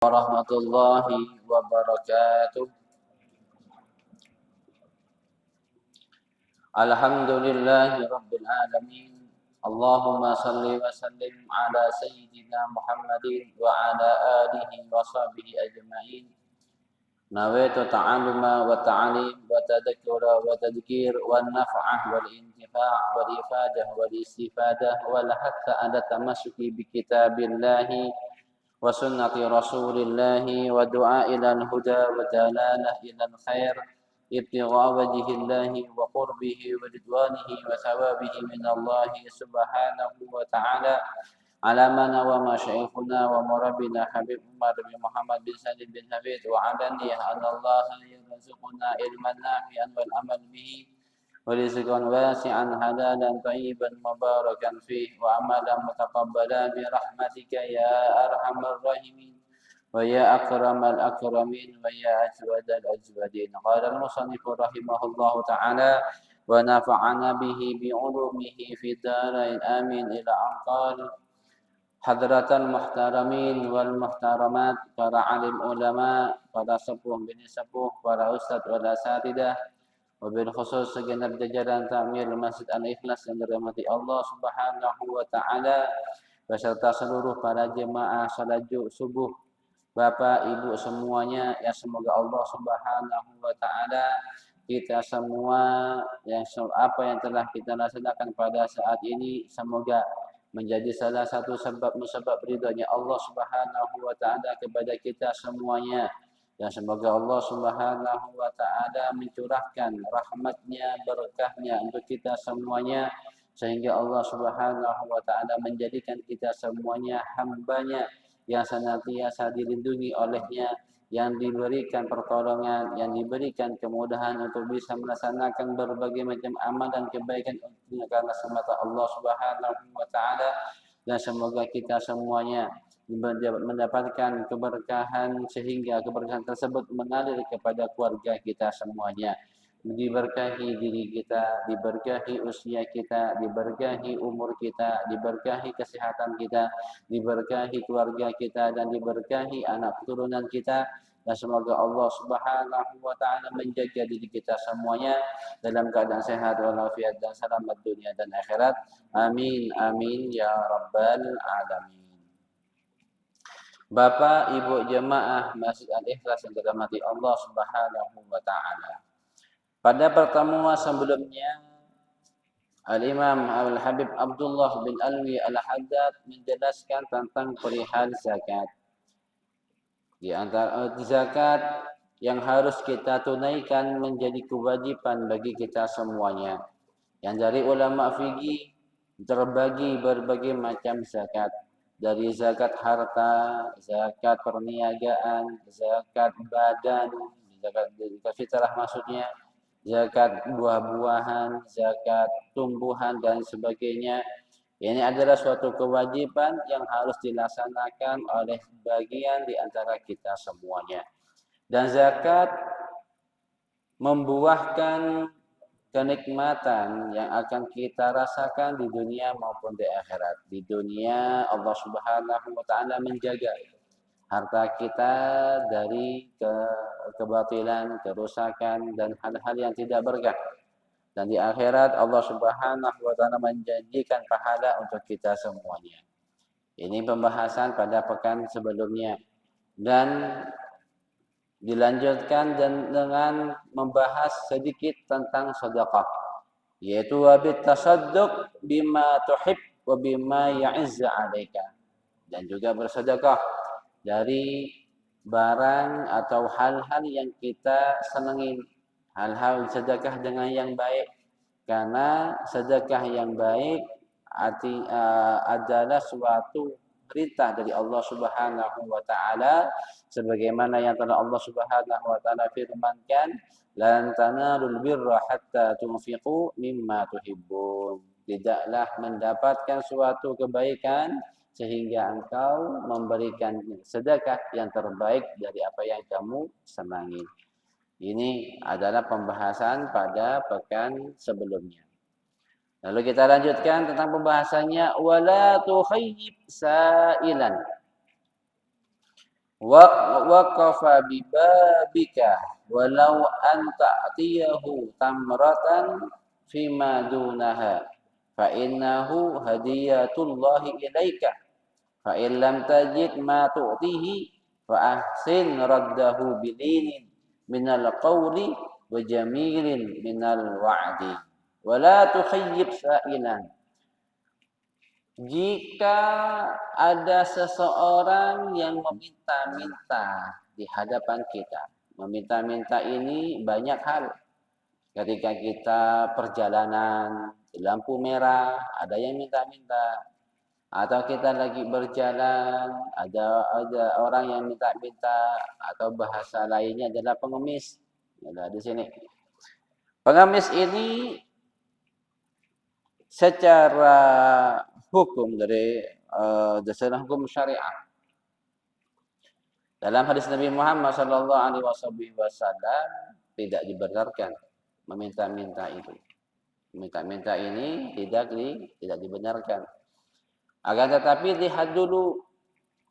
Warahmatullahi wabarakatuh. Alhamdulillahi rabbil alamin. Allahumma salli wa sallim ala sayyidina Muhammadin wa ala alihi wa sahbihi ajma'in. Nawaitu ta'alluma wa ta'alim wa tadhakkura wa tadhkir wa naf'ah wal intifa' wal ifadah wal istifadah wal hatta ala tamassuki bi kitabillahi wa sunnati rasulillahi wa du'a ilal huda wa dalanah ilal khair ibtigha wajhillahi wa qurbihi wa ridwanihi wa sawabihi minallahi subhanahu wa ta'ala ala mana wa masyaikhuna wa murabbina Habib Umar bin Muhammad bin Salim bin Habib wa alaniyah anallaha yarzuquna ilman nafi'an wal amal bihi ورزقا واسعا حلالا طيبا مباركا فيه وعملا متقبلا برحمتك يا ارحم الراحمين ويا اكرم الاكرمين ويا اجود الاجودين. قال المصنف رحمه الله تعالى ونفعنا به بعلومه في الدارين امين الى ان قال حضرة المحترمين والمحترمات para alim ulama, para sepuh bini sepuh, para ustadz wal asatidah, wabil khusus segenap jajaran takmir Masjid Al-Ikhlas yang dirahmati Allah Subhanahu wa taala beserta seluruh para jemaah salat subuh, Bapak Ibu semuanya, yang semoga Allah Subhanahu wa taala kita semua yang apa yang telah kita laksanakan pada saat ini semoga menjadi salah satu sebab musabab ridhonya Allah Subhanahu wa taala kepada kita semuanya. Dan semoga Allah Subhanahu wa ta'ala mencurahkan rahmatnya, berkahnya untuk kita semuanya. Sehingga Allah Subhanahu wa ta'ala menjadikan kita semuanya hambanya yang senantiasa dilindungi olehnya, yang diberikan pertolongan, yang diberikan kemudahan untuk bisa melaksanakan berbagai macam amal dan kebaikan karena semata Allah Subhanahu wa ta'ala. Dan semoga kita semuanya mendapatkan keberkahan sehingga keberkahan tersebut mengalir kepada keluarga kita semuanya, diberkahi diri kita, diberkahi usia kita, diberkahi umur kita, diberkahi kesehatan kita, diberkahi keluarga kita, dan diberkahi anak keturunan kita. Dan semoga Allah Subhanahu wa ta'ala menjaga diri kita semuanya dalam keadaan sehat walafiat dan selamat dunia dan akhirat. Amin amin ya rabbal alamin. Bapak Ibu jemaah Masjid Al-Ikhlas yang dirahmati Allah Subhanahu wa taala. Pada pertemuan sebelumnya Al-Imam Al-Habib Abdullah bin Alwi Al-Haddad menjelaskan tentang perihal zakat. Di antara zakat yang harus kita tunaikan menjadi kewajiban bagi kita semuanya. Yang dari ulama fikih terbagi berbagai macam zakat. Dari zakat harta, zakat perniagaan, zakat badan, zakat fitrah maksudnya, zakat buah-buahan, zakat tumbuhan dan sebagainya. Ini adalah suatu kewajiban yang harus dilaksanakan oleh bagian di antara kita semuanya. Dan zakat membuahkan kenikmatan yang akan kita rasakan di dunia maupun di akhirat. Di dunia Allah Subhanahu wa taala menjaga harta kita dari kebatilan, kerusakan dan hal-hal yang tidak berkah. Dan di akhirat Allah Subhanahu wa taala menjanjikan pahala untuk kita semuanya. Ini pembahasan pada pekan sebelumnya. Dan dilanjutkan dengan membahas sedikit tentang sedekah, yaitu wabit tasadduq bima tuhib wa bima ya'izza 'alaika, dan juga bersedekah dari barang atau hal-hal yang kita senangi, hal-hal sedekah dengan yang baik, karena sedekah yang baik adalah suatu perintah dari Allah Subhanahu wa taala, sebagaimana yang telah Allah Subhanahu wa taala firmankan, lan tanalul birra hatta tunfiqu mimma tuhibbun. Tidaklah mendapatkan suatu kebaikan sehingga engkau memberikan sedekah yang terbaik dari apa yang kamu senangi. Ini adalah pembahasan pada pekan sebelumnya. Lalu kita lanjutkan tentang pembahasannya wala tukhayyib sa'ilan. wa waqafa bi babika walau an ta'tiyahu tamratan fima dunaha fa innahu hadiyatullahi ilaika fa in lam tajid ma tu'tihi fa ahsin raddahu bilinin minal qawli wa jamilin minal wa'di wa la tukhayyib sa'ilan. Jika ada seseorang yang meminta-minta di hadapan kita, meminta-minta ini banyak hal. Ketika kita perjalanan di lampu merah, ada yang minta-minta. Atau kita lagi berjalan, ada orang yang minta-minta. Atau bahasa lainnya adalah pengemis. Ada di sini. Pengemis ini secara hukum dari dasar hukum syariat. Dalam hadis Nabi Muhammad sallallahu alaihi wasallam tidak dibenarkan meminta-minta itu. Meminta-minta ini tidak dibenarkan. Akan tetapi lihat dulu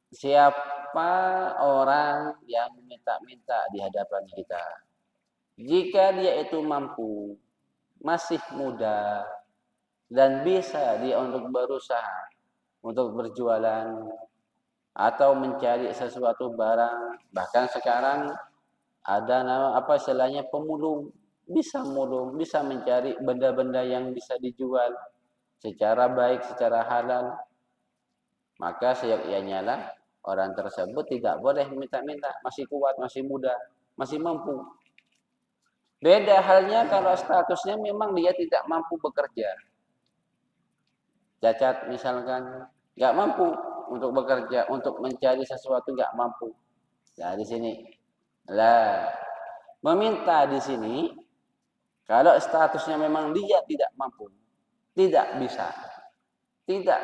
siapa orang yang meminta-minta di hadapan kita. Jika dia itu mampu, masih muda, dan bisa dia untuk berusaha, untuk berjualan, atau mencari sesuatu barang. Bahkan sekarang ada nama apa istilahnya pemulung, bisa mulung, bisa mencari benda-benda yang bisa dijual secara baik, secara halal. Maka seyogyanya lah orang tersebut tidak boleh minta-minta, masih kuat, masih muda, masih mampu. Beda halnya kalau statusnya memang dia tidak mampu bekerja. Cacat misalkan, nggak mampu untuk bekerja, untuk mencari sesuatu nggak mampu. Nah di sini, lah meminta di sini, kalau statusnya memang dia tidak mampu, tidak bisa, tidak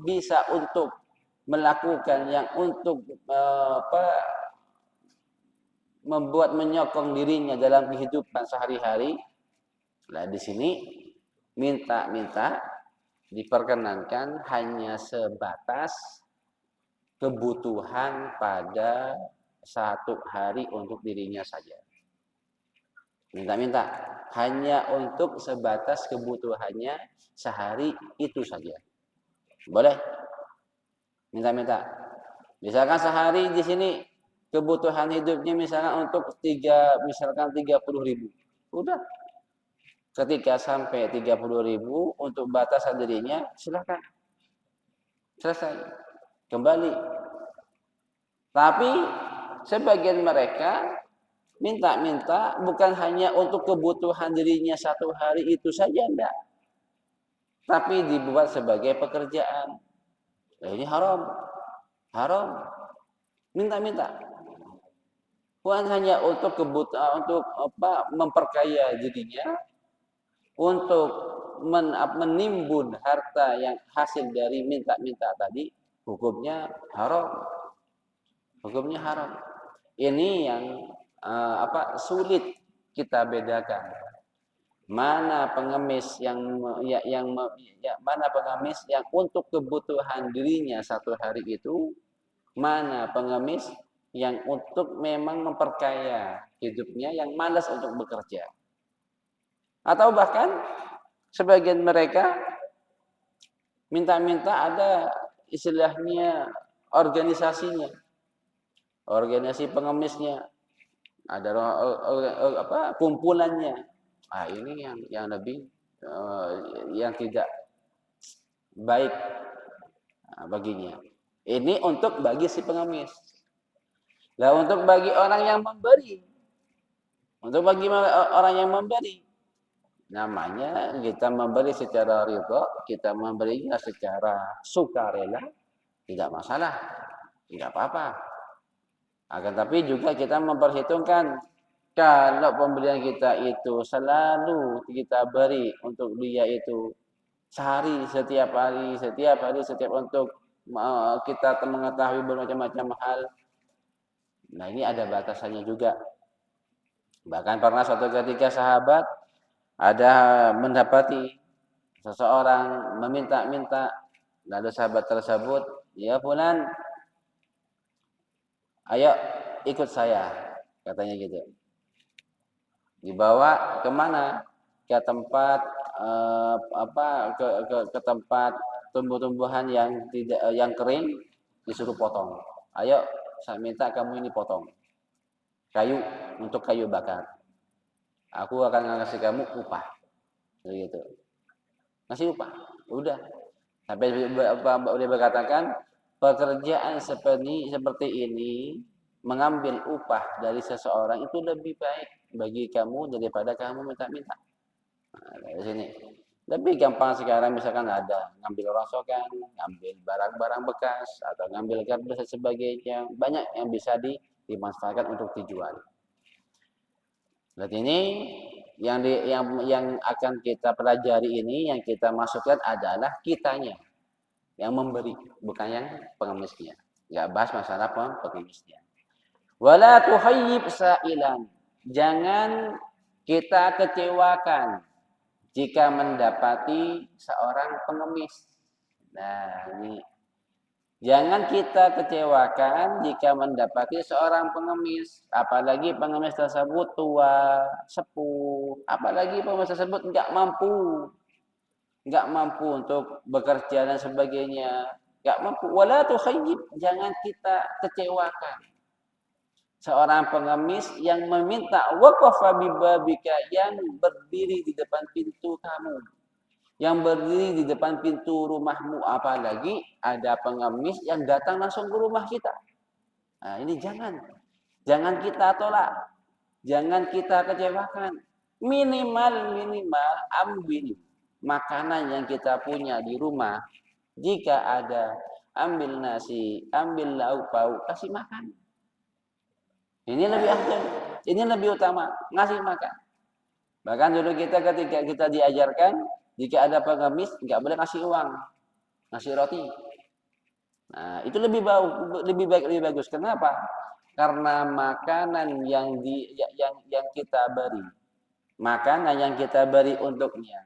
bisa untuk melakukan yang untuk membuat menyokong dirinya dalam kehidupan sehari-hari. Nah di sini minta-minta diperkenankan hanya sebatas kebutuhan pada satu hari untuk dirinya saja. Minta-minta hanya untuk sebatas kebutuhannya sehari itu saja. Boleh? Minta-minta. Misalkan sehari di sini kebutuhan hidupnya misalkan untuk 30.000. Udah. Ketika sampai 30.000 untuk batasan dirinya, silakan. Selesai. Kembali. Tapi sebagian mereka minta-minta bukan hanya untuk kebutuhan dirinya satu hari itu saja, enggak. Tapi dibuat sebagai pekerjaan. Nah, ini haram. Haram. Minta-minta. Bukan hanya untuk kebutuhan, untuk memperkaya dirinya, untuk menimbun harta yang hasil dari minta-minta tadi, hukumnya haram. Hukumnya haram. Ini yang sulit kita bedakan. Mana pengemis mana pengemis yang untuk kebutuhan dirinya satu hari itu, mana pengemis yang untuk memang memperkaya hidupnya, yang malas untuk bekerja. Atau bahkan sebagian mereka minta-minta ada istilahnya organisasinya, organisasi pengemisnya, ada kumpulannya. Ini yang lebih yang tidak baik baginya. Ini untuk bagi si pengemis. Nah, untuk bagi orang yang memberi, untuk bagi orang yang memberi, namanya kita memberi secara ridha, kita memberinya secara sukarela, tidak masalah, tidak apa-apa. Akan tapi juga kita memperhitungkan kalau pemberian kita itu selalu kita beri untuk dia itu sehari, setiap hari, setiap untuk kita mengetahui bermacam-macam hal. Nah ini ada batasannya juga. Bahkan pernah suatu ketika sahabat ada mendapati seseorang meminta-minta, lalu sahabat tersebut, ya fulan, Ayo ikut saya, katanya gitu. Dibawa kemana? Ke tempat ke tempat tumbuh-tumbuhan yang tidak yang kering, disuruh potong. Ayo, saya minta kamu ini potong kayu untuk kayu bakar. Aku akan ngasih kamu upah, gitu. Ngasih upah, udah. Sampai dia berkatakan pekerjaan seperti ini mengambil upah dari seseorang itu lebih baik bagi kamu daripada kamu minta-minta. Nah, dari sini. Lebih gampang sekarang misalkan ada ngambil rongsokan, ngambil barang-barang bekas atau ngambil kardus dan sebagainya, banyak yang bisa dimanfaatkan untuk dijual. Berarti ini yang akan kita pelajari ini, yang kita masukkan adalah kitanya yang memberi, bukan yang pengemisnya. Enggak bahas masalah pengemisnya. Wala tuhayyib sa'ilan. Jangan kita kecewakan jika mendapati seorang pengemis. Nah, ini jangan kita kecewakan jika mendapati seorang pengemis, apalagi pengemis tersebut tua, sepuh, apalagi pengemis tersebut enggak mampu untuk bekerja dan sebagainya, enggak mampu. Wala tukhayyib, jangan kita kecewakan seorang pengemis yang meminta waqafa bibabika, yang berdiri di depan pintu kamu, yang berdiri di depan pintu rumahmu, apalagi ada pengemis yang datang langsung ke rumah kita. Nah, ini jangan kita tolak, jangan kita kecewakan. Minimal ambil makanan yang kita punya di rumah. Jika ada, ambil nasi, ambil lauk pauk, kasih makan. Ini lebih afdal, ini lebih utama, ngasih makan. Bahkan dulu kita ketika kita diajarkan, jika ada pengemis nggak boleh ngasih uang, ngasih roti. Nah, itu lebih bagus. Kenapa? Karena makanan yang kita beri, makanan yang kita beri untuknya,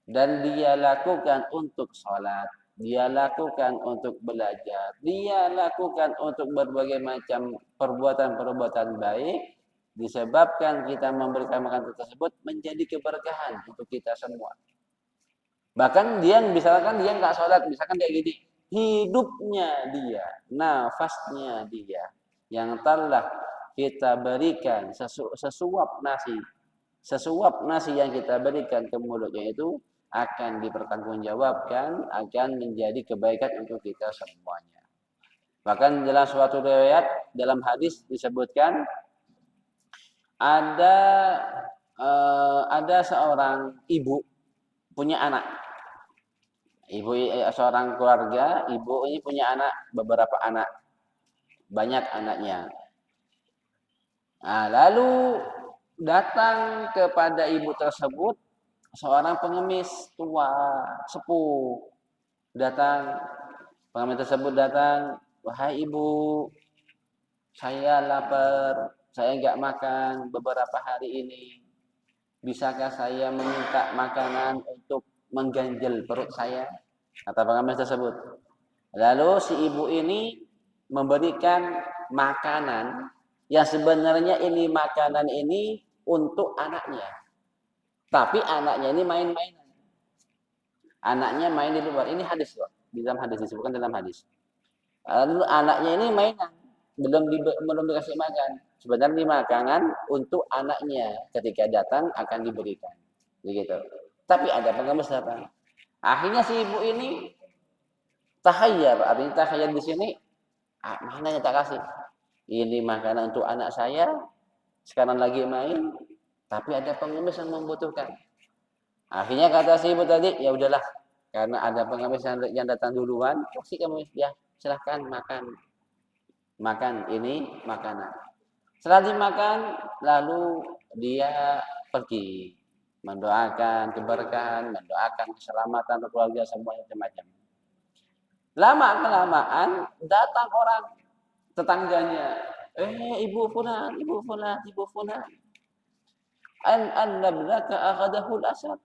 dan dia lakukan untuk sholat, dia lakukan untuk belajar, dia lakukan untuk berbagai macam perbuatan-perbuatan baik, disebabkan kita memberikan makanan tersebut menjadi keberkahan untuk kita semua. Bahkan dia misalkan dia nggak sholat, misalkan kayak gini, hidupnya dia, nafasnya dia, yang telah kita berikan sesuap nasi yang kita berikan ke mulutnya itu akan dipertanggungjawabkan, akan menjadi kebaikan untuk kita semuanya. Bahkan dalam suatu riwayat, dalam hadis disebutkan ada seorang ibu punya anak. Seorang keluarga, ibu ini punya anak, beberapa anak, banyak anaknya. Nah, lalu datang kepada ibu tersebut seorang pengemis tua, sepuh. Pengemis tersebut datang, "Wahai ibu, saya lapar, saya enggak makan beberapa hari ini. Bisakah saya meminta makanan untuk mengganjal perut saya?" Kata pengemis tersebut. Lalu si ibu ini memberikan makanan yang sebenarnya ini makanan ini untuk anaknya. Tapi anaknya ini main-mainan. Anaknya main di luar. Ini hadis loh. Di dalam hadis disebutkan dalam hadis. Lalu anaknya ini mainan, belum dikasih makan. Sebenarnya ini makanan untuk anaknya, ketika datang akan diberikan. Begitu. Tapi ada pengemis datang. Akhirnya si ibu ini tahayyar, artinya tahayyar di sini, mana yang tak kasih? Ini makanan untuk anak saya, sekarang lagi main, tapi ada pengemis yang membutuhkan. Akhirnya kata si ibu tadi, ya udahlah, karena ada pengemis yang datang duluan, kasih kamu, ya silahkan makan ini makanan. Setelah dimakan, lalu dia pergi mendoakan keberkahan, mendoakan keselamatan keluarga semuanya macam-macam. Lama kelamaan datang orang tetangganya, ibu fulan, annabnaka akhadahul asad.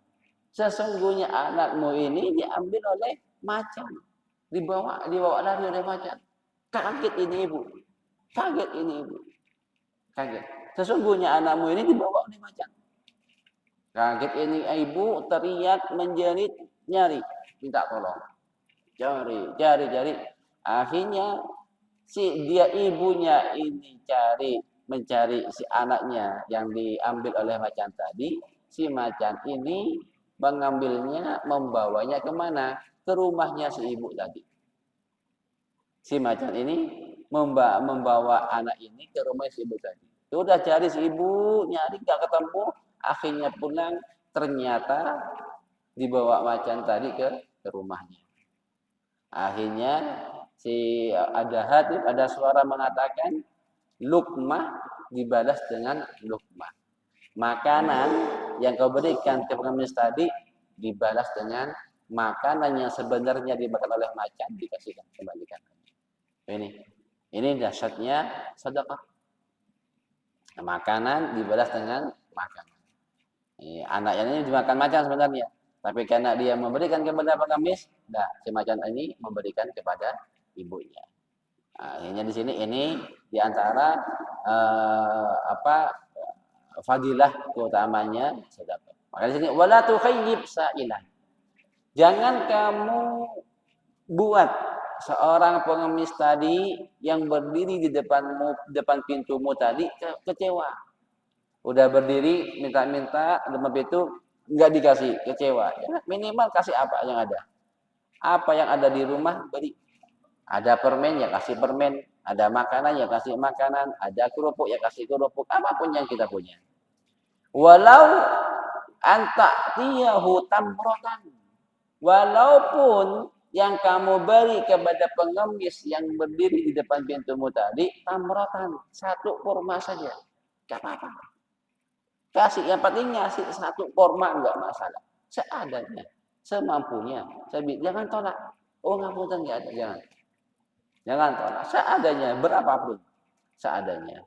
Sesungguhnya anakmu ini diambil oleh macan, dibawa lari oleh macan. Kaget ini ibu. Kaget ini ibu. Kaget. Sesungguhnya anakmu ini dibawa oleh macan. Kaget ini ibu, teriak, menjerit, nyari, minta tolong. Cari. Akhirnya dia ibunya ini mencari si anaknya yang diambil oleh macan tadi. Si macan ini mengambilnya, membawanya kemana? Ke rumahnya si ibu tadi. Si macan ini membawa anak ini ke rumah si ibu tadi. Sudah cari si ibu, nyari gak ketemu. Akhirnya pulang, ternyata dibawa macan tadi ke rumahnya. Akhirnya ada suara mengatakan lukmah dibalas dengan lukmah. Makanan yang kau berikan ke pengemis tadi dibalas dengan makanan yang sebenarnya dimakan oleh macan dikasihkan kembalikan. Ini dahsyatnya sedekah. Makanan dibalas dengan makanan. Anaknya ini dimakan macan sebenarnya, tapi karena dia memberikan kepada pengemis, si macan ini memberikan kepada ibunya. Akhirnya di sini ini diantara fadilah keutamanya sedekah. Maka di sini wala tukhayyib sa'ilan. Jangan kamu buat seorang pengemis tadi yang berdiri di depan pintumu tadi kecewa. Udah berdiri minta-minta depan pintu enggak dikasih, kecewa. Ya, minimal kasih apa yang ada. Apa yang ada di rumah beri. Ada permen ya kasih permen, ada makanan ya kasih makanan, ada kerupuk ya kasih kerupuk, apapun yang kita punya. Walau anta'tiyahu tamrotan. Walaupun yang kamu beri kepada pengemis yang berdiri di depan pintumu tadi tamrotan, satu kurma saja. Enggak apa-apa. Kasih yang penting ngasih satu kurma enggak masalah. Seadanya, semampunya. Jangan tolak. Oh ngapunten enggak ada, jangan. Jangan tolak. Seadanya, berapapun. Seadanya.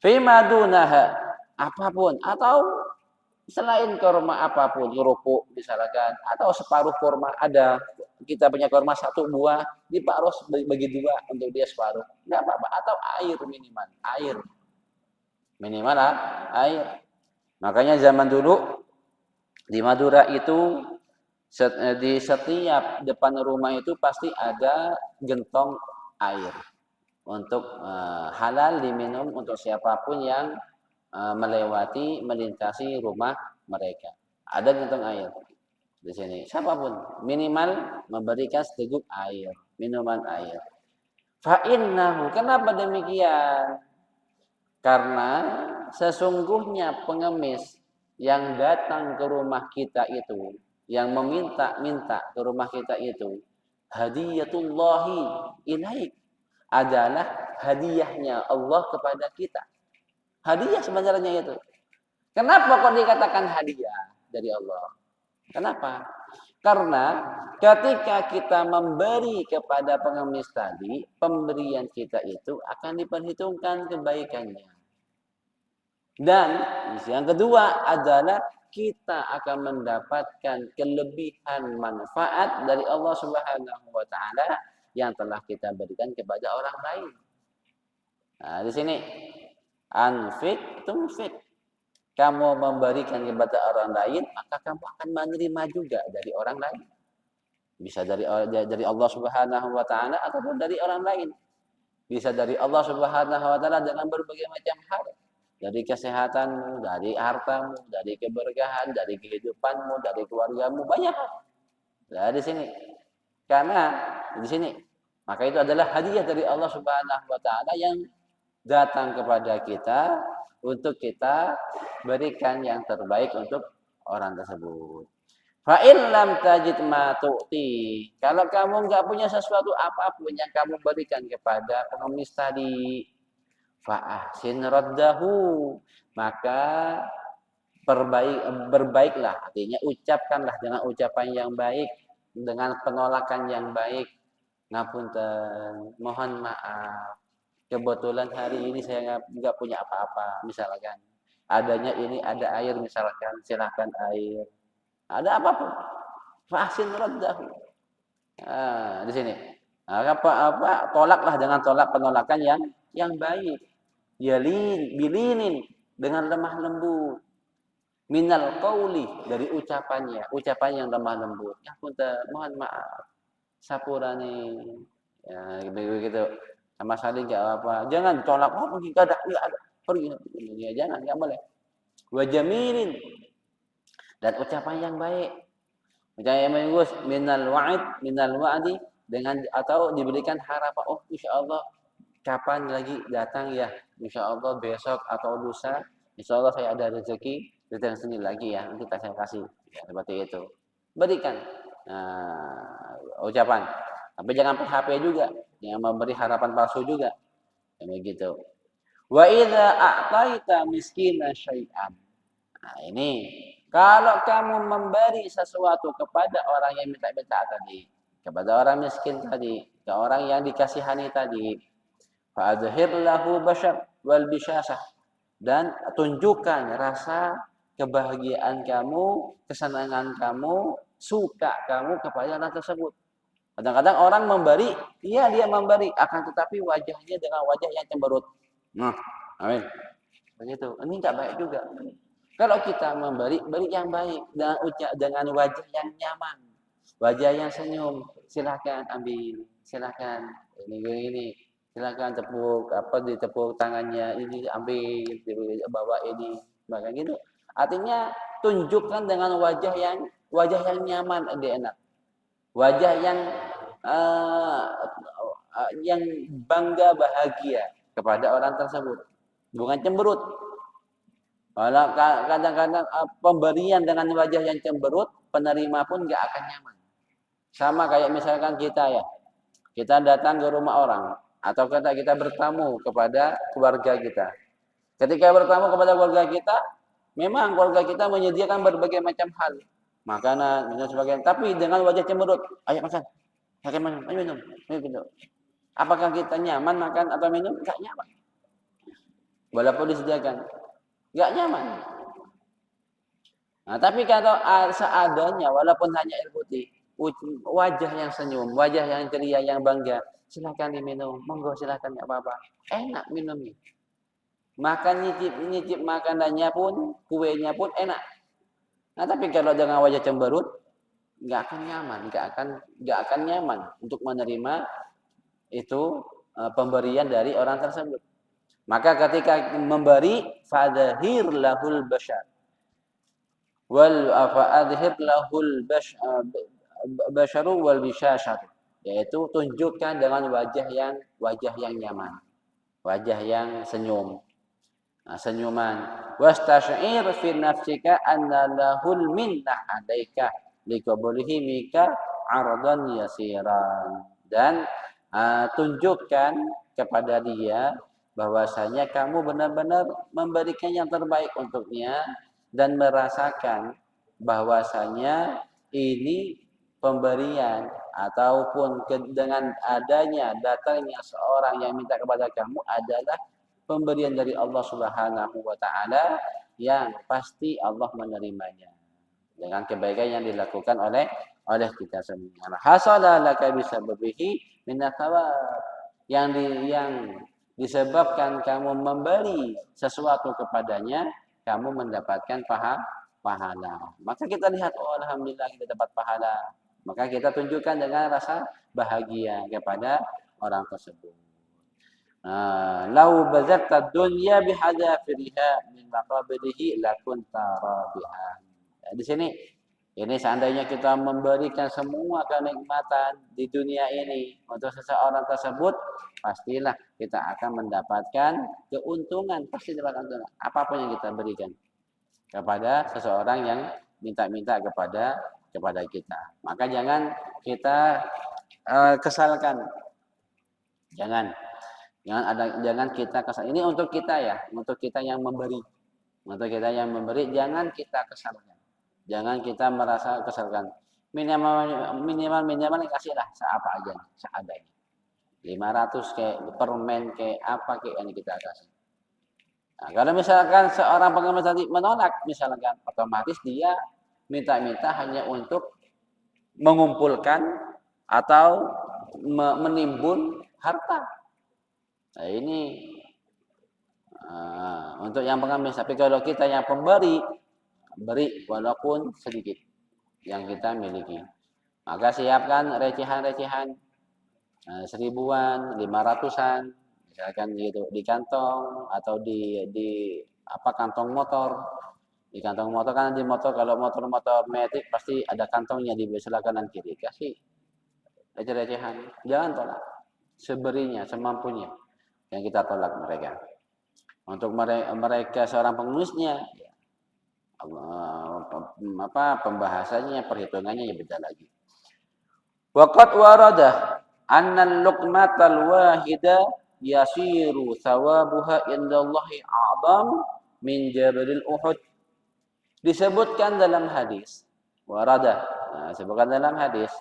Fima dunaha, apapun. Atau selain kurma apapun, kerupuk misalkan. Atau separuh kurma ada. Kita punya kurma satu buah, diparuh bagi dua untuk dia separuh. Enggak apa-apa. Atau air minimal. Air. Minimal air. Makanya zaman dulu di Madura itu di setiap depan rumah itu pasti ada gentong air untuk halal diminum untuk siapapun yang melintasi rumah mereka. Ada gentong air di sini. Siapapun minimal memberikan seteguk air, minuman air. Fa innahu, kenapa demikian? Karena sesungguhnya pengemis yang datang ke rumah kita itu, yang meminta-minta ke rumah kita itu, hadiyatullahi ilaik, adalah hadiahnya Allah kepada kita. Hadiah sebenarnya itu. Kenapa kok dikatakan hadiah dari Allah? Kenapa? Karena ketika kita memberi kepada pengemis tadi, pemberian kita itu akan diperhitungkan kebaikannya. Dan yang kedua adalah kita akan mendapatkan kelebihan manfaat dari Allah Subhanahu wa taala yang telah kita berikan kepada orang lain. Nah, di sini anfik tumfik. Kamu memberikan kepada orang lain, maka kamu akan menerima juga dari orang lain. Bisa dari Allah Subhanahu wa taala ataupun dari orang lain. Bisa dari Allah Subhanahu wa taala dengan berbagai macam hal. Dari kesehatanmu, dari hartamu, dari keberkahan, dari kehidupanmu, dari keluargamu, banyak hal. Nah, di sini. Karena di sini, maka itu adalah hadiah dari Allah Subhanahu wa taala yang datang kepada kita untuk kita berikan yang terbaik untuk orang tersebut. Fa in lam tajid ma tu'ti. Kalau kamu enggak punya sesuatu apapun yang kamu berikan kepada pengemis tadi, fa'ahsin raddahu, maka berbaiklah, artinya ucapkanlah dengan ucapan yang baik, dengan penolakan yang baik. Ngapunten, mohon maaf, kebetulan hari ini saya nggak punya apa-apa, misalkan adanya ini ada air, misalkan silahkan air, ada apapun, fa'ahsin raddahu. Di sini Tolaklah dengan tolak penolakan yang baik. Bilinin dengan lemah lembut. Minal qauli dari ucapan yang lemah lembut. Ya punten, mohon maaf. Sapurane. Ya begitu. Sama sekali enggak apa. Jangan tolak, oh enggak ada. Pergi. Ya jangan, enggak boleh. Wa jamilin dan ucapan yang baik. Ucapan yang bagus minal wa'di dengan atau diberikan harapan, oh insyaallah kapan lagi datang ya, insyaallah besok atau lusa, insyaallah saya ada rezeki datang sini lagi ya, nanti saya kasih. Ya, seperti itu. Berikan ucapan. Tapi jangan PHP juga, jangan memberi harapan palsu juga. Ya, begitu. Wa idza a'taita miskina syai'an. Nah, ini kalau kamu memberi sesuatu kepada orang yang minta-minta tadi, kepada orang miskin tadi, ke orang yang dikasihani tadi, fa'adhhir lahu bashar wal bisyasah, dan tunjukkan rasa kebahagiaan kamu, kesenangan kamu, suka kamu kepada orang tersebut. Kadang-kadang orang memberi, iya dia memberi, akan tetapi wajahnya dengan wajah yang cemberut. Nah, amin. Begitu. Ini enggak baik juga. Kalau kita memberi, beri yang baik dengan wajah yang nyaman, wajah yang senyum. Silakan ambil, silakan ini, silakan ditepuk tangannya, ini ambil, bawa ini, bahkan gitu. Artinya tunjukkan dengan wajah yang nyaman, dia enak, wajah yang bangga bahagia kepada orang tersebut, bukan cemberut. Kalau kadang-kadang pemberian dengan wajah yang cemberut, penerima pun nggak akan nyaman. Sama kayak misalkan kita datang ke rumah orang, atau kita bertamu kepada keluarga kita. Ketika bertamu kepada keluarga kita, memang keluarga kita menyediakan berbagai macam hal, makanan dan sebagainya, tapi dengan wajah cemberut, ayo makan, ayo minum, ayo minum. Apakah kita nyaman makan atau minum? Nggak nyaman. Walaupun disediakan, nggak nyaman. Nah, tapi kalau seadanya, walaupun hanya air putih, wajah yang senyum, wajah yang ceria, yang bangga, silakan diminum, monggo silakan, nggak apa-apa, enak minumnya. Makan nyicip makanannya pun, kuenya pun enak. Nah, tapi kalau dengan wajah cemberut, nggak akan nyaman, nggak akan nyaman untuk menerima itu pemberian dari orang tersebut. Maka ketika memberi, fadhhir lahul bashar wal fa'adhhir lahul basharu wal bisyashah, yaitu tunjukkan dengan wajah yang nyaman, wajah yang senyuman. Wastash'ir fi nafsika anna lahul minnah 'alaika liqabulihi mika 'ardan yasiran, dan tunjukkan kepada dia bahwasanya kamu benar-benar memberikan yang terbaik untuknya dan merasakan bahwasanya ini pemberian ataupun dengan adanya datangnya seorang yang minta kepada kamu adalah pemberian dari Allah Subhanahu wa taala yang pasti Allah menerimanya dengan kebaikan yang dilakukan oleh kita semua. Hasala laka bisababihi minat thawab, yang disebabkan kamu memberi sesuatu kepadanya, kamu mendapatkan pahala. Maka kita lihat, oh alhamdulillah kita dapat pahala. Maka kita tunjukkan dengan rasa bahagia kepada orang tersebut. Lau bazatta dunya bihadzafiriha min maqabirihi lakunta rabihan. Di sini, ini seandainya kita memberikan semua kenikmatan di dunia ini untuk seseorang tersebut, pastilah kita akan mendapatkan keuntungan, pasti dapat keuntungan apapun yang kita berikan kepada seseorang yang minta-minta kepada kita. Maka jangan kita kesalkan. Jangan kita kesal. Ini untuk kita ya, untuk kita yang memberi. Untuk kita yang memberi, jangan kita kesalkan. Jangan kita merasa kesalkan. Minimal kasihlah seapa aja, seadanya. 500 kayak permen kayak apa kayak yang kita kasih. Nah, kalau misalkan seorang pengemis tadi menolak, misalkan otomatis dia minta-minta hanya untuk mengumpulkan atau menimbun harta. Nah, ini untuk yang pengemis. Tapi kalau kita yang pemberi, beri walaupun sedikit yang kita miliki. Maka siapkan recehan-recehan, 1000-an, 500-an, misalkan gitu di kantong atau di kantong motor. Di kantong motor kan di motor, kalau motor metik pasti ada kantongnya di sebelah kanan kiri. Kasih receh-recehan, jangan tolak. Seberinya, semampunya yang kita tolak mereka. Untuk mereka seorang pengemisnya, pembahasannya, perhitungannya ya beda lagi. Waqad warada anna al-luqmatal wahida yasiru thawabuha indallahi a'zam min jabalil Uhud. Disebutkan dalam hadis, warada, disebutkan dalam hadis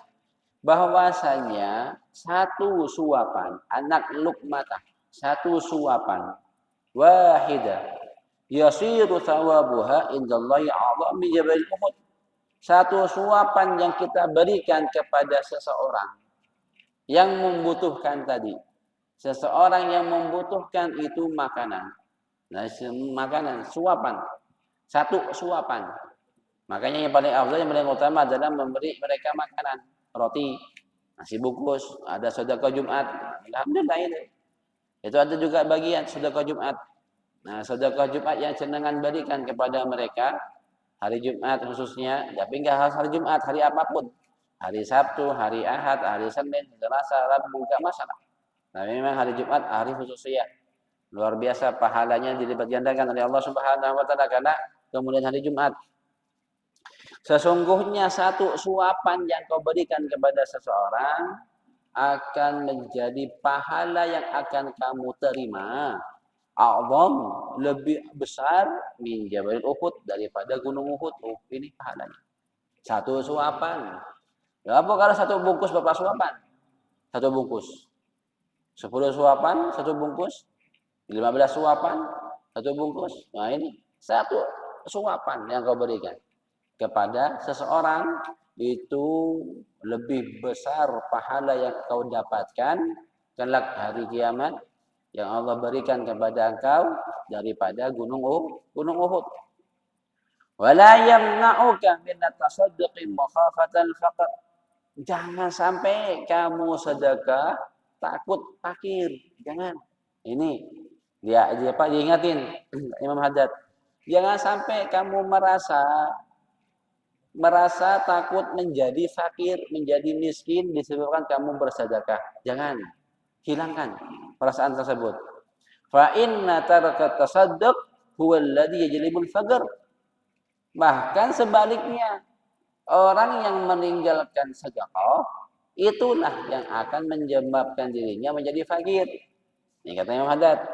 bahwasanya satu suapan anak luqmatah, satu suapan wahidah yasiru thawabuha indallahi a'zam min jabalil Uhud. Satu suapan yang kita berikan kepada seseorang yang membutuhkan tadi. Seseorang yang membutuhkan itu makanan. Nah, makanan, suapan. Satu suapan. Makanya yang paling afdal, yang paling utama adalah memberi mereka makanan. Roti, nasi bungkus, ada sedekah Jumat. Alhamdulillah ini. Itu ada juga bagian sedekah Jumat. Nah, sedekah Jumat yang senangan berikan kepada mereka. Hari Jumat khususnya, tapi enggak harus hari Jumat, hari apapun. Hari Sabtu, hari Ahad, hari Senin, Selasa, Rabu, enggak masalah. Nah, memang hari Jumat hari khususnya. Luar biasa pahalanya dilipat gandakan oleh Allah Subhanahu wa taala karena kemudian hari Jumat. Sesungguhnya satu suapan yang kau berikan kepada seseorang akan menjadi pahala yang akan kamu terima. A'zam, lebih besar min Jabal Uhud, daripada gunung Uhud. Oh, ini pahalanya. Satu suapan. Ya, apa kalau satu bungkus berapa suapan? Satu bungkus. 10 suapan, satu bungkus. 15 suapan, satu bungkus. Nah, ini satu suapan yang kau berikan kepada seseorang itu lebih besar pahala yang kau dapatkan kelak hari kiamat yang Allah berikan kepada engkau daripada gunung Uhud. Wala yamna'uka min at-tasadduqi makhafatan faqr. Jangan sampai kamu sedekah takut fakir. Jangan. Ini dia diingatin Imam Haddad. Jangan sampai kamu merasa takut menjadi fakir, menjadi miskin disebabkan kamu bersedekah. Jangan. Hilangkan perasaan tersebut. Fa inna taraka tasadduq huwa alladhi yajlibul faqr. Bahkan sebaliknya, orang yang meninggalkan sedekah itulah yang akan menyebabkan dirinya menjadi fakir. Ini kata Imam Haddad.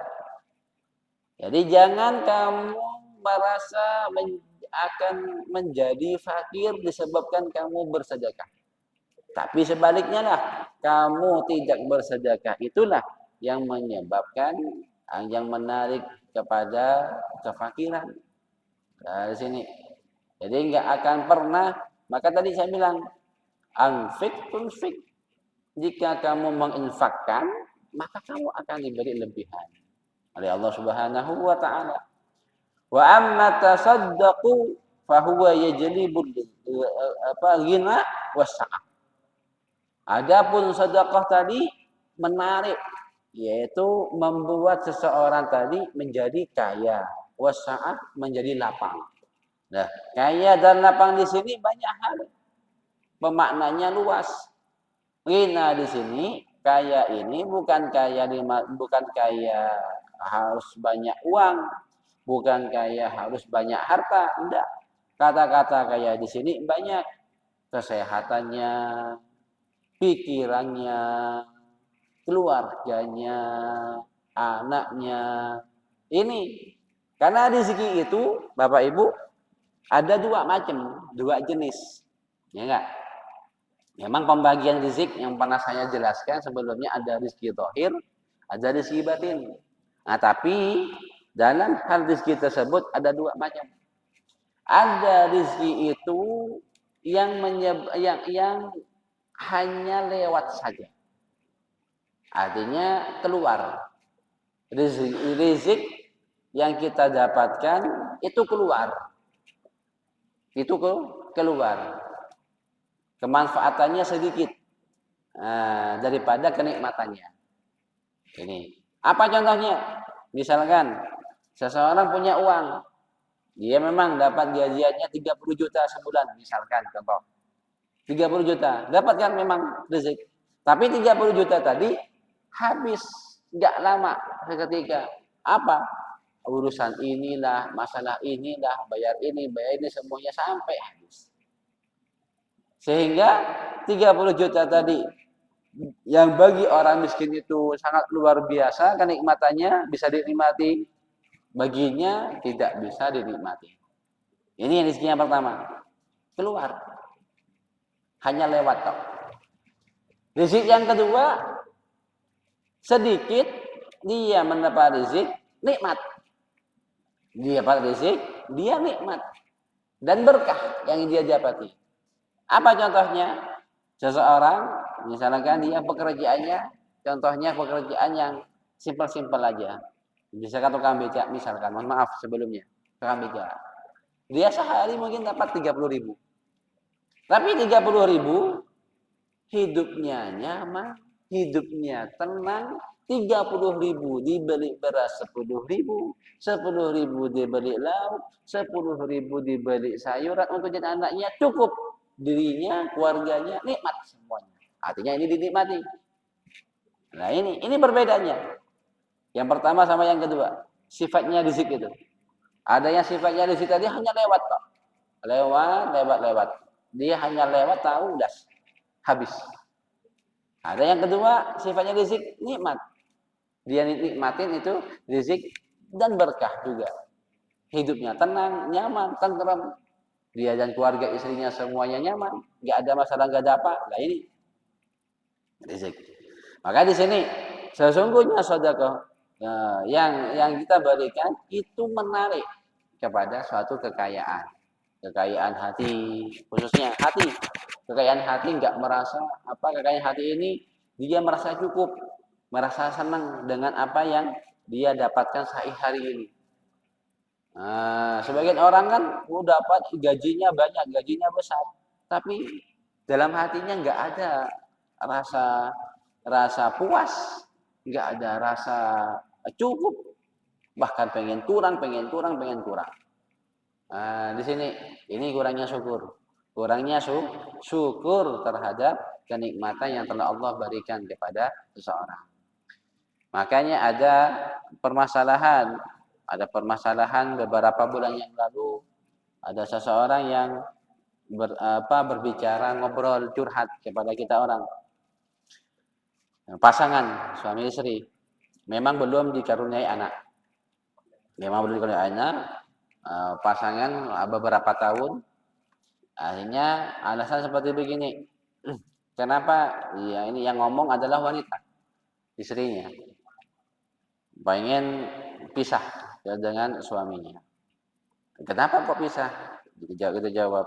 Jadi jangan kamu merasa akan menjadi fakir disebabkan kamu bersedekah. Tapi sebaliknya lah, kamu tidak bersedekah itulah yang menyebabkan, yang menarik kepada kefakiran. Dari sini. Jadi enggak akan pernah, maka tadi saya bilang, anfik tunfik. Jika kamu menginfakkan, maka kamu akan diberi lebihan oleh Allah Subhanahu wa taala. Wa amma tasaddaqu fa huwa yajlibul ghina wasa'ah. Adapun sedekah tadi menarik, yaitu membuat seseorang tadi menjadi kaya, wasa'ah menjadi lapang. Nah, kaya dan lapang di sini banyak hal. Pemaknanya luas. Ghina di sini, kaya ini bukan kaya harus banyak uang, bukan kaya harus banyak harta, enggak. Kata-kata kaya di sini banyak. Kesehatannya, pikirannya, keluarganya, anaknya. Ini karena rezeki itu Bapak Ibu ada dua macam, dua jenis. Ya enggak? Memang pembagian rezeki yang pernah saya jelaskan sebelumnya ada rezeki zahir, ada rezeki batin. Nah, tapi dalam hal rezeki tersebut ada dua macam. Ada rezeki itu yang hanya lewat saja. Artinya keluar. Rezeki yang kita dapatkan itu keluar. Itu keluar. Kemanfaatannya sedikit daripada kenikmatannya. Ini. Apa contohnya? Misalkan seseorang punya uang, dia memang dapat gajiannya 30 juta sebulan, misalkan contoh. 30 juta, dapat kan memang rezeki. Tapi 30 juta tadi habis, enggak lama seketika. Apa? Urusan inilah, masalah inilah, bayar ini semuanya sampai habis. Sehingga 30 juta tadi yang bagi orang miskin itu sangat luar biasa kenikmatannya bisa dinikmati, baginya tidak bisa dinikmati. Ini rezeki yang pertama, keluar, hanya lewat tok. Rezeki yang kedua, sedikit dia mendapat rezeki nikmat, dia dapat rezeki dia nikmat dan berkah yang dia dapati. Apa contohnya? Seseorang misalkan dia pekerjaannya, contohnya pekerjaan yang simpel-simpel aja. Misalkan tukang becak, misalkan, mohon maaf sebelumnya, tukang becak. Dia sehari mungkin dapat 30.000. Tapi 30.000 hidupnya nyaman, hidupnya tenang. 30.000 dibeli beras 10.000, 10.000 dibeli lauk, 10.000 dibeli sayuran untuk jadi anaknya, cukup dirinya, keluarganya nikmat semuanya. Artinya ini dinikmati. Nah ini perbedaannya. Yang pertama sama yang kedua, sifatnya rezeki itu. Ada yang sifatnya rezeki tadi hanya lewat Pak. Lewat. Dia hanya lewat tahu udah habis. Ada yang kedua, sifatnya rezeki nikmat. Dia nikmatin itu rezeki dan berkah juga. Hidupnya tenang, nyaman, tenteram. Dia dan keluarga istrinya semuanya nyaman, nggak ada masalah, nggak ada apa. Nah ini rezeki. Maka di sini sesungguhnya sedekah yang kita berikan itu menarik kepada suatu kekayaan hati, khususnya hati. Kekayaan hati nggak merasa apa, kekayaan hati ini dia merasa cukup, merasa senang dengan apa yang dia dapatkan sehari-hari ini. Sebagian orang kan dapat gajinya banyak, gajinya besar, tapi dalam hatinya nggak ada rasa puas, nggak ada rasa cukup, bahkan pengen kurang. Di sini ini kurangnya syukur terhadap kenikmatan yang telah Allah berikan kepada seseorang. Makanya ada permasalahan beberapa bulan yang lalu, ada seseorang yang berbicara, ngobrol, curhat kepada kita orang. Pasangan suami istri memang belum dikaruniai anak. Pasangan beberapa tahun, akhirnya alasan seperti begini. Kenapa? Ya ini yang ngomong adalah wanita, istrinya. Pengen pisah dengan suaminya. Kenapa kok pisah? Kita jawab,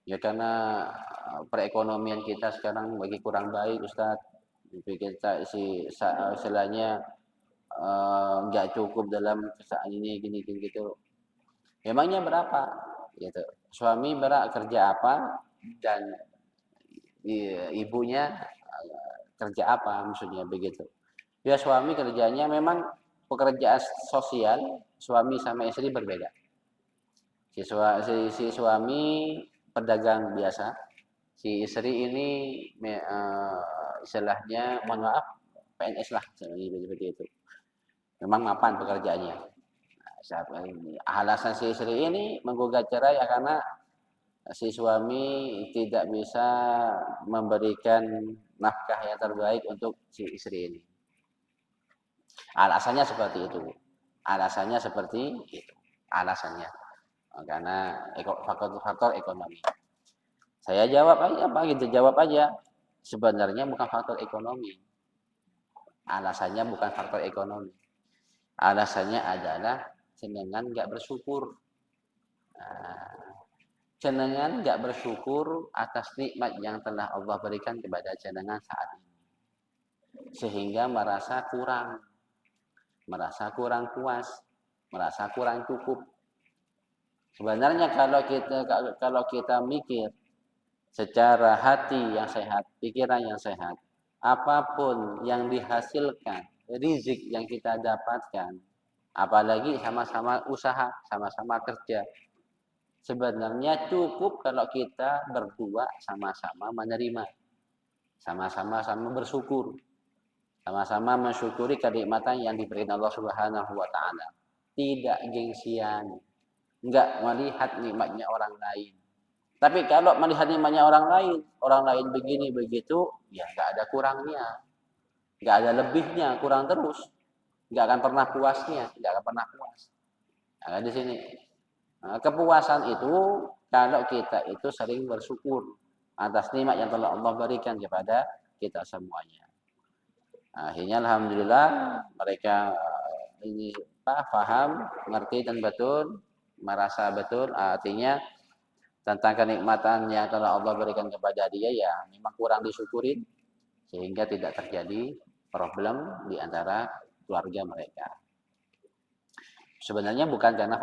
ya karena perekonomian kita sekarang lagi kurang baik, Ustadz. Kita istilahnya nggak cukup dalam saat ini gini gitu. Memangnya berapa? Gitu. Suami kerja apa dan ibunya kerja apa, maksudnya begitu. Ya suami kerjanya memang pekerjaan sosial, suami sama istri berbeda. Si suami pedagang biasa, si istri ini istilahnya, mohon maaf, PNS lah, seperti itu. Memang mapan pekerjaannya. Alasan si istri ini menggugat cerai ya karena si suami tidak bisa memberikan nafkah yang terbaik untuk si istri ini. Alasannya seperti itu. Alasannya karena faktor ekonomi. Saya jawab aja. Sebenarnya bukan faktor ekonomi. Alasannya bukan faktor ekonomi. Alasannya adalah cenengan nggak bersyukur. Cenengan nggak bersyukur atas nikmat yang telah Allah berikan kepada cenengan saat ini. sehingga merasa kurang puas, merasa kurang cukup. Sebenarnya kalau kita mikir secara hati yang sehat, pikiran yang sehat, apapun yang dihasilkan, rizki yang kita dapatkan, apalagi sama-sama usaha, sama-sama kerja, sebenarnya cukup kalau kita berdua sama-sama menerima, sama-sama bersyukur, sama-sama mensyukuri kenikmatan yang diberikan Allah Subhanahu wa taala. Tidak gengsian, enggak melihat nikmatnya orang lain. Tapi kalau melihat nikmatnya orang lain begini begitu, ya enggak ada kurangnya, enggak ada lebihnya, kurang terus. Enggak akan pernah puasnya, enggak akan pernah puas. Nah, di sini. Nah, kepuasan itu kalau kita itu sering bersyukur atas nikmat yang telah Allah berikan kepada kita semuanya. Akhirnya alhamdulillah mereka ini paham, ngerti dan betul, merasa betul artinya tentang kenikmatan yang telah Allah berikan kepada dia, ya memang kurang disyukurin sehingga tidak terjadi problem di antara keluarga mereka. Sebenarnya bukan karena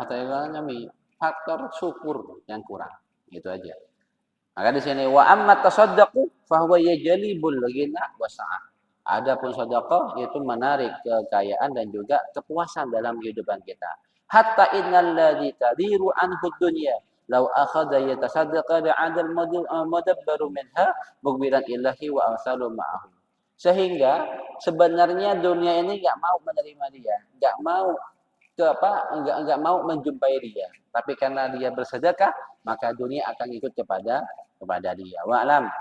faktor syukur yang kurang, itu aja. Maka di sini wa amma tasaddaqu fa huwa yajlibul ghina wa sa'ah. Adapun sedekah itu menarik kekayaan dan juga kepuasan dalam kehidupan kita. Hatta innal ladzi tadiru anhu dunya law akhadha yatasaddaqa li'adal mudabbaru minha mukbiran ilahi wa arsalu ma'ahu. Sehingga sebenarnya dunia ini enggak mau menerima dia, enggak mau enggak mau menjumpai dia. Tapi karena dia bersedekah, maka dunia akan ikut kepada dia. Wa'lam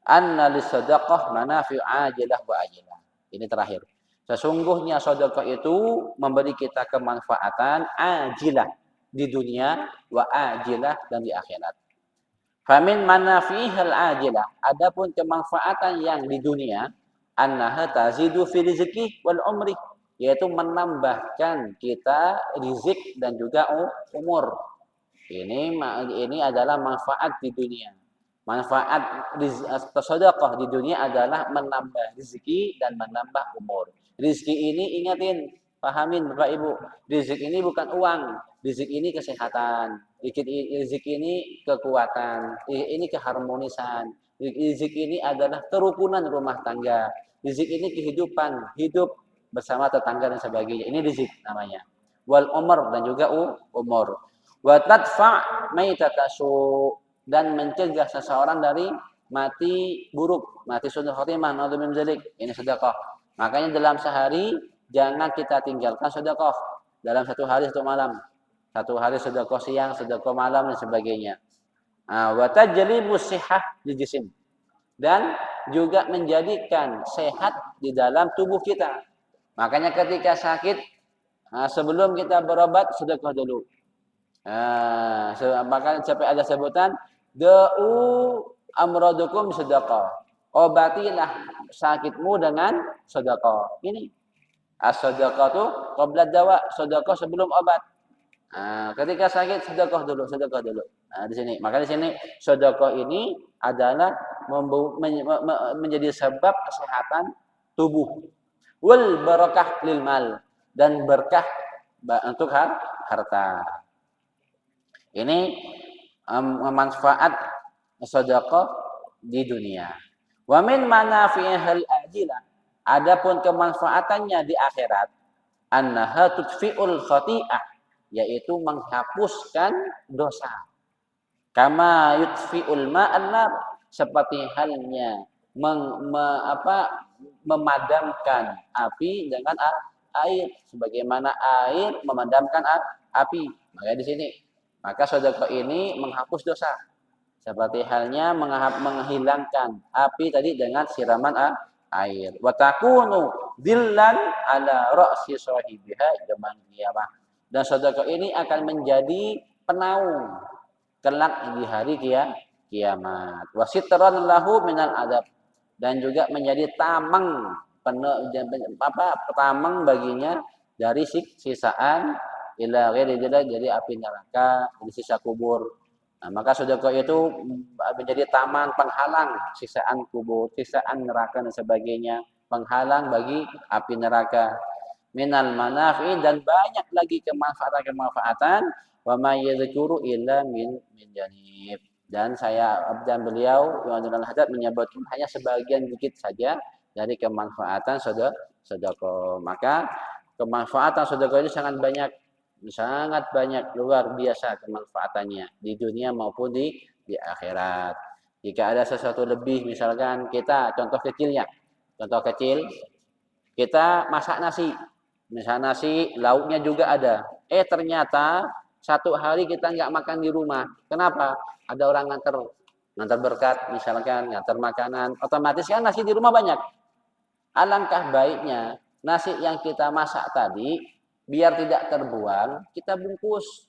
anna lisadaqah manafi'u ajilah wa ajilah. Ini terakhir. Sesungguhnya sedekah itu memberi kita kemanfaatan ajilah di dunia wa ajilah dan di akhirat. Famin manafi'hal ajilah, adapun kemanfaatan yang di dunia, annaha tazidu fi rizqi wal umri, yaitu menambahkan kita rizki dan juga umur. Ini adalah manfaat di dunia. Manfaat sedekah di dunia adalah menambah rezeki dan menambah umur. Rezeki ini ingatin, pahamin Bapak Ibu, rezeki ini bukan uang, rezeki ini kesehatan, rezeki ini kekuatan, ini keharmonisan, rezeki ini adalah kerukunan rumah tangga, rezeki ini kehidupan, hidup bersama tetangga dan sebagainya. Ini rezeki namanya. Wal umur dan juga umur. Wa tadfa' maitatasu, dan mencegah seseorang dari mati buruk, mati sunnah khotimah, naudzubillah min dzalik. Ini sedekah. Makanya dalam sehari jangan kita tinggalkan sedekah. Dalam satu hari satu malam. Satu hari sedekah siang, sedekah malam dan sebagainya. Wa tajlibus sihah li jisim. Dan juga menjadikan sehat di dalam tubuh kita. Makanya ketika sakit, sebelum kita berobat sedekah dulu. Maka sampai ada sebutan da'u amradukum sedekah. Obatilah sakitmu dengan sedekah. Ini as-sedekah itu qabla dawa, sedekah sebelum obat. Ketika sakit sedekah dulu. Di sini. Maka di sini sedekah ini adalah menjadi sebab kesehatan tubuh. Wal barakah lil mal, dan berkah untuk harta. Ini manfaat sedekah di dunia. Wa min manafi'ihal ajilah, adapun kemanfaatannya di akhirat, annaha tudfi'ul khati'ah, yaitu menghapuskan dosa. Kama yudfi'ul ma'an nar, seperti halnya memadamkan api dengan air, sebagaimana air memadamkan api. Maka di sini, maka sedekah ini menghapus dosa. Seperti halnya menghilangkan api tadi dengan siraman air. Wa takunu dillan ala ra'si sahibiha yaumil qiyamah. Dan sedekah ini akan menjadi penaung kelak di hari kiamat. Wa sitran lahu minal adab, dan juga menjadi tameng baginya dari siksaan ila ghairi dari api neraka, dari sisa kubur. Maka sedekah itu menjadi taman penghalang siksaan kubur, siksaan neraka dan sebagainya. penghalang bagi api neraka. Minal manafi, dan banyak lagi kemanfaatan-kemanfaatan, wa ma yadhkuru illa min janib. Dan beliau Imam Haddad menyebutkan hanya sebagian dikit saja dari kemanfaatan sedekah. Maka kemanfaatan sedekah ini sangat banyak, luar biasa kemanfaatannya di dunia maupun di akhirat. Jika ada sesuatu lebih, misalkan contoh kecil, kita masak nasi. Misal nasi, lauknya juga ada. Ternyata satu hari kita nggak makan di rumah. Kenapa? Ada orang ngantar berkat, misalkan ngantar makanan. Otomatis kan nasi di rumah banyak. Alangkah baiknya nasi yang kita masak tadi, biar tidak terbuang, kita bungkus.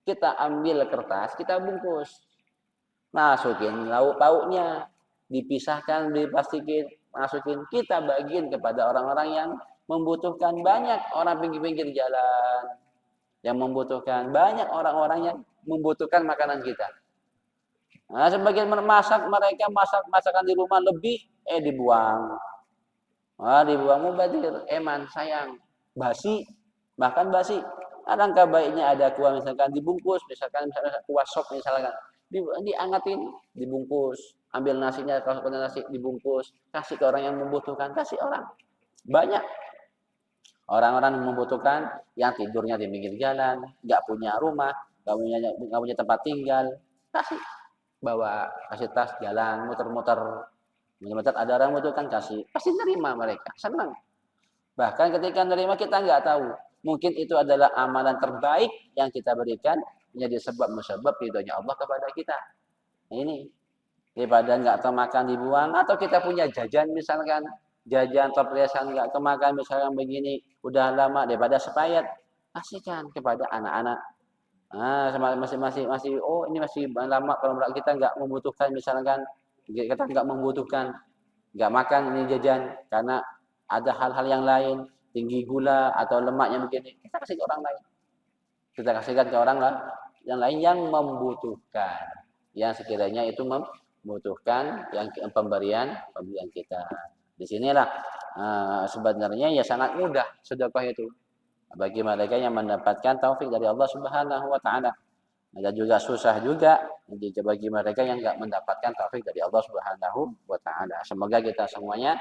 Kita ambil kertas, kita bungkus. Masukin lauk pauknya, dipisahkan, diplastikin, masukin, kita bagiin kepada orang-orang yang membutuhkan. Banyak orang pinggir-pinggir jalan yang membutuhkan, banyak orang-orang yang membutuhkan makanan kita. Nah, sebagian mereka masakan di rumah lebih, dibuang. Dibuang mubazir, sayang, basi, bahkan basi. Alangkah baiknya ada kuah misalkan dibungkus, misalkan kuah sop misalkan, diangetin, dibungkus, ambil nasinya, kalau punya nasi dibungkus, kasih ke orang yang membutuhkan, kasih orang. Banyak orang-orang yang membutuhkan, yang tidurnya di pinggir jalan, nggak punya rumah, nggak punya tempat tinggal, kasih tas, jalan, muter-muter, ada orang membutuhkan, kasih, pasti nerima, mereka senang. Bahkan ketika nerima kita nggak tahu, mungkin itu adalah amalan terbaik yang kita berikan, menjadi sebab musabab ridhonya Allah kepada kita. Ini daripada nggak termakan dibuang, atau kita punya jajan misalkan, jajan atau perhiasan nggak kemakan misalkan begini, udah lama, daripada sepayat, kasihkan kepada anak-anak. Masih ini masih lama, kalau kita nggak membutuhkan, misalkan kita nggak membutuhkan, nggak makan ini jajan karena ada hal-hal yang lain, tinggi gula atau lemaknya begini, kita kasih ke orang lain. Kita kasihkan ke orang yang lain yang membutuhkan, yang sekiranya itu membutuhkan yang pemberian kita. Disinilah sebenarnya ya sangat mudah sedekah itu bagi mereka yang mendapatkan taufik dari Allah Subhanahu wa taala. Dan juga susah juga bagi mereka yang enggak mendapatkan taufik dari Allah Subhanahu wa taala. Semoga kita semuanya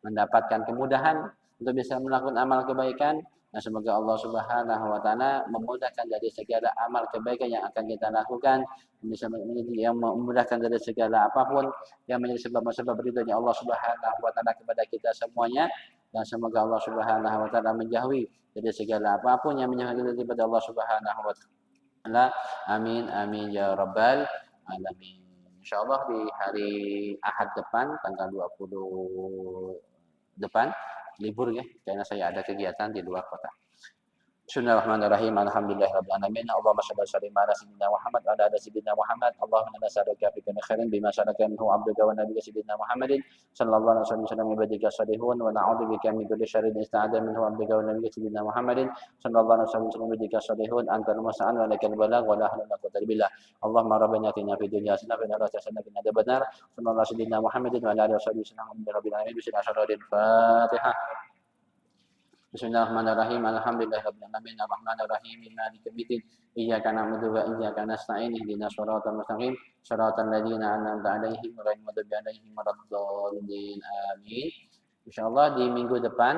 mendapatkan kemudahan untuk bisa melakukan amal kebaikan, dan semoga Allah Subhanahu wa taala memudahkan dari segala amal kebaikan yang akan kita lakukan, bisa yang memudahkan dari segala apapun yang menjadi sebab ridhonya Allah Subhanahu wa taala kepada kita semuanya, dan semoga Allah Subhanahu wa taala menjauhi dari segala apapun yang menjauhkan daripada Allah Subhanahu wa taala. Amin amin ya rabbal alamin. Insyaallah di hari Ahad depan tanggal 20 depan libur ya, karena saya ada kegiatan di luar kota. Bismillahirrahmanirrahim. Alhamdulillahirabbil alamin. Allahumma shalli ala sayyidina Muhammad wa ala ali sayyidina Muhammad. Allahumma nas'aluka bi kulli khairin bima sa'alaka minhu 'abduka wa nabiyyuka sayyidina Muhammadin sallallahu alaihi wasallam ibadika salihun, wa na'udzu bika min kulli syarrin ista'adha minhu 'abduka wa nabiyyuka sayyidina Muhammadin sallallahu alaihi wasallam ibadika salihun. Antal musta'an wa lakal balagh wa la haula wa la quwwata illa billah. Allahumma rabbana atina fid dunya hasanah wa qina adzaban nar. Sallallahu alaihi sayyidina Muhammadin wa ala alihi wasallam rabbil alamin. Bismillahirrahmanirrahim. Bismillahirrahmanirrahim. Alhamdulillahirabbil alamin. Arrahmanirrahim. Maliki yaumiddin. Iyyaka na'budu wa iyyaka nasta'in. Ihdinas shiratal mustaqim. Shiratal ladzina an'amta 'alaihim ghairil maghdubi 'alaihim waladdallin. Amin. Insyaallah di minggu depan